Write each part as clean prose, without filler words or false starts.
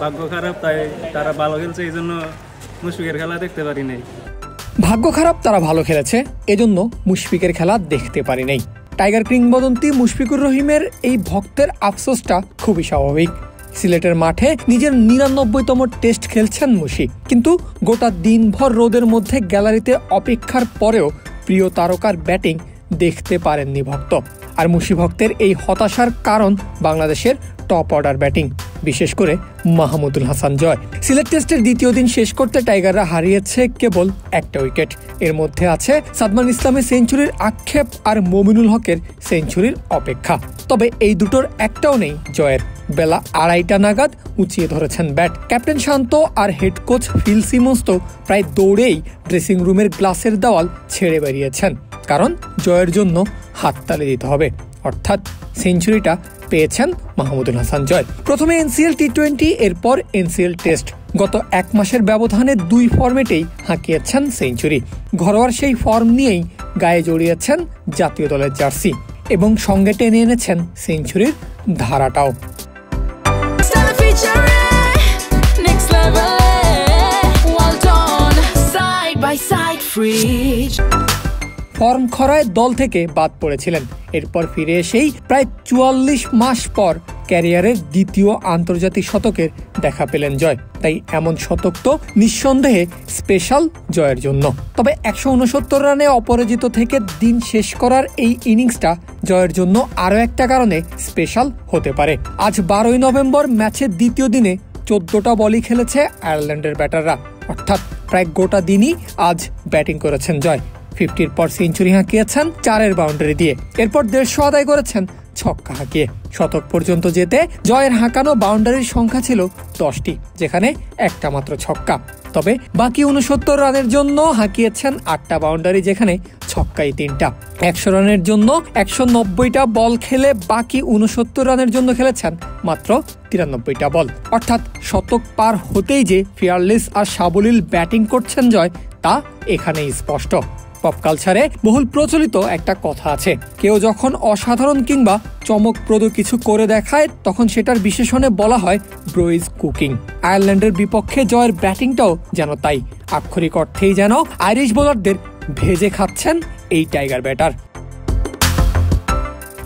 ভাগ্য খারাপ, তাই তারা ভালো খেলছে, এই জন্য মুশফিকের খেলা দেখতে পারি নাই। ভাগ্য খারাপ, তারা ভালো খেলেছে, এজন্য মুশফিকের খেলা দেখতে পারি নাই। টাইগার কিংবদন্তি মুশফিকুর রহিমের এই ভক্তের আফসোসটা খুবই স্বাভাবিক। সিলেটের মাঠে নিজের ৯৯তম টেস্ট খেলছেন মুশি, কিন্তু গোটা দিনভর রোদের মধ্যে গ্যালারিতে অপেক্ষার পরেও প্রিয় তারকার ব্যাটিং দেখতে পারেননি ভক্ত। আর মুশি ভক্তের এই হতাশার কারণ বাংলাদেশের টপ অর্ডার ব্যাটিং, বিশেষ করে মাহমুদুল হাসান জয়। সিলেট টেস্টের দ্বিতীয় দিন শেষ করতে টাইগাররা হারিয়েছে কেবল একটা উইকেট। এর মধ্যে আছে সাদমান ইসলামের সেঞ্চুরির আক্ষেপ আর মমিনুল হকের সেঞ্চুরির অপেক্ষা। তবে এই দুটোর একটাও নেই জয়ের। বেলা ২:৩০ নাগাদ উঁচিয়ে ধরেছেন ব্যাট। ক্যাপ্টেন শান্ত আর হেড কোচ ফিল সিমন্স তো প্রায় দৌড়েই ড্রেসিং রুমের গ্লাসের দেওয়াল ছেড়ে বেরিয়েছেন, কারণ জয়ের জন্য হাততালি দিতে হবে। অর্থাৎ সেঞ্চুরিটা পেয়েছেন মাহমুদুল হাসান জয়। প্রথমে এনসিএল টি20, এরপর এনসিএল টেস্ট। গত এক মাসের ব্যবধানে ২ ফরম্যাটেই হাঁকিয়েছেন সেঞ্চুরি। ঘরোয়ার সেই ফর্ম নিয়েই গায়ে জড়িয়েছেন জাতীয় দলের জার্সি এবং সঙ্গে টেনে এনেছেন সেঞ্চুরির ধারাটাও। ফর্ম খরায় দল থেকে বাদ পড়েছিলেন, এরপর ফিরে এসেই প্রায় ৪৪ মাস পর ক্যারিয়ারের দ্বিতীয় আন্তর্জাতিক শতকের দেখা পেলেন জয়। তাই এমন শতক তো নিঃসন্দেহে স্পেশাল জয়ের জন্য। তবে ১৬৯ রানে অপরাজিত থেকে দিন শেষ করার এই ইনিংসটা জয়ের জন্য আরও একটা কারণে স্পেশাল হতে পারে। আজ ১২ই নভেম্বর ম্যাচের দ্বিতীয় দিনে ১৪টা বলই খেলেছে আয়ারল্যান্ডের ব্যাটাররা, অর্থাৎ প্রায় গোটা দিনই আজ ব্যাটিং করেছেন জয়। 50-র পর সেঞ্চুরি হাঁকিয়েছেন 4-এর বাউন্ডারি দিয়ে, এরপর ১৫০ আদায় করেছেন ছক্কা হাঁকিয়ে। শতক পর্যন্ত যেতে জয়ের হাঁকানো বাউন্ডারির সংখ্যা ছিল 10টি, যেখানে একটা মাত্র ছক্কা। তবে বাকি ৬৯ রানের জন্য হাঁকিয়েছেন 8টা বাউন্ডারি, যেখানে ছক্কাই 3টা। ১০০ রানের জন্য ১৯০টা বল খেলে বাকি ৬৯ রানের জন্য খেলেছেন মাত্র ৯৩টা বল। অর্থাৎ শতক পার হতেই যে ফিয়ারলেস আর সাবলীল ব্যাটিং করছেন জয়, তা এখানেই স্পষ্ট। পপ কালচারে বহুল প্রচলিত একটা কথা আছে, কেউ যখন অসাধারণ কিংবা চমকপ্রদ কিছু করে দেখায় তখন সেটার বিশেষণে বলা হয় ব্রো ইজ কুকিং। আয়ারল্যান্ডের বিপক্ষে জয়ের ব্যাটিংটাও যেন তাই, আক্ষরিক অর্থেই যেন আইরিশ বোলারদের ভেজে খাচ্ছেন এই টাইগার ব্যাটার।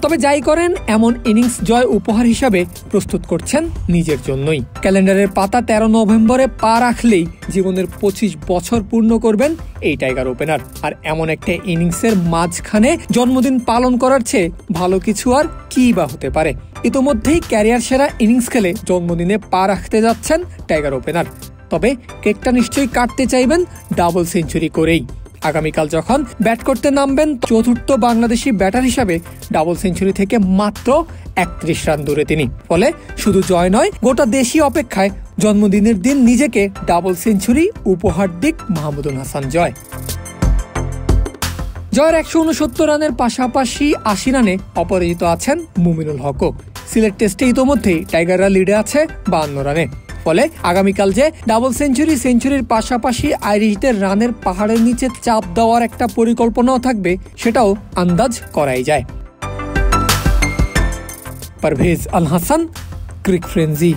তবে যাই করেন, এমন ইনিংস জয় উপহার হিসাবে প্রস্তুত করছেন নিজের জন্যই। ক্যালেন্ডারের পাতা ১৩ নভেম্বরে পা রাখলেই জীবনের ২৫ বছর পূর্ণ করবেন এই টাইগার ওপেনার। আর এমন একটা ইনিংসের মাঝখানে জন্মদিন পালন করার চেয়ে ভালো কিছু আর কি বা হতে পারে। ইতোমধ্যেই ক্যারিয়ার সেরা ইনিংস খেলে জন্মদিনে পা রাখতে যাচ্ছেন টাইগার ওপেনার। তবে কেকটা নিশ্চয়ই কাটতে চাইবেন ডাবল সেঞ্চুরি করেই। আগামীকাল যখন ব্যাট করতে নামবেন, চতুর্থ বাংলাদেশি ব্যাটার হিসাবে ডাবল সেঞ্চুরি থেকে মাত্র ৩১ রান দূরে তিনি। ফলে শুধু জয় নয়, গোটা দেশি অপেক্ষায় জন্মদিনের দিন নিজেকে ডাবল সেঞ্চুরি উপহার দিক মাহমুদুল হাসান জয়। জয়ের ১৬৯ রানের পাশাপাশি ৮০ রানে অপরাজিত আছেন মুমিনুল হকও। সিলেট টেস্টে ইতোমধ্যেই টাইগাররা লিডে আছে ৫২ রানে। ফলে আগামীকাল যে ডাবল সেঞ্চুরির পাশাপাশি আইরিশদের রানের পাহাড়ের নিচে চাপ দেওয়ার একটা পরিকল্পনাও থাকবে, সেটাও আন্দাজ করাই যায়। পারভেজ আল হাসান, ক্রিক ফ্রেন্জি।